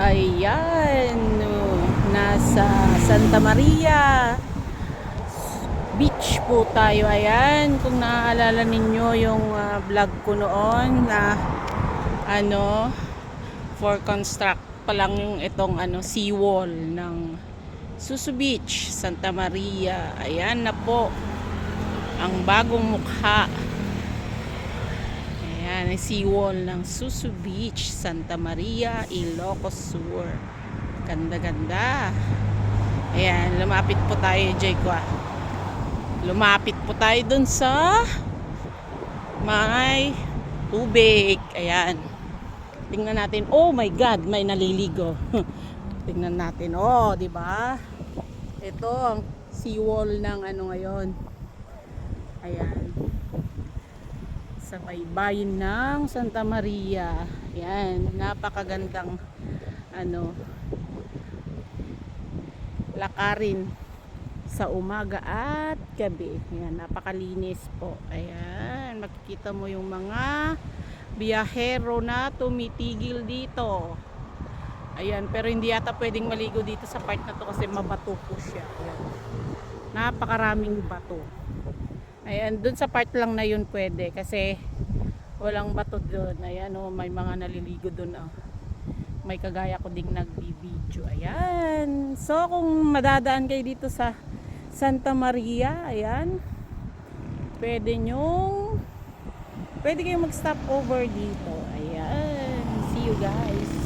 Ayan, nasa Santa Maria Beach po tayo. Ayan, kung naaalala ninyo yung vlog ko noon na for construct pa lang yung itong seawall ng Susu Beach, Santa Maria. Ayan na po ang bagong mukha. Ayan, ang seawall ng Susu Beach, Santa Maria, Ilocos Sur. Ganda-ganda. Ayan, lumapit po tayo, Jayqua. Lumapit po tayo dun sa may tubig. Ayan. Tingnan natin. Oh my God, may naliligo. Tingnan natin. Oh, di ba? Ito ang seawall ng ngayon. Ayan. Sa baybayin ng Santa Maria. Ayan, napakagandang lakarin sa umaga at gabi. Ayan, napakalinis po. Ayan, makikita mo yung mga biyahero na tumitigil dito. Ayan, pero hindi yata pwedeng maligo dito sa part na to kasi mabato po siya. Ayan. Napakaraming bato. Ayan, dun sa part lang na yun pwede kasi walang bato dun. Ayan, oh, may mga naliligo dun. Oh. May kagaya ko ding nagbibideo. Ayan. So, kung madadaan kayo dito sa Santa Maria, ayan, pwede kayong mag-stop over dito. Ayan. See you guys.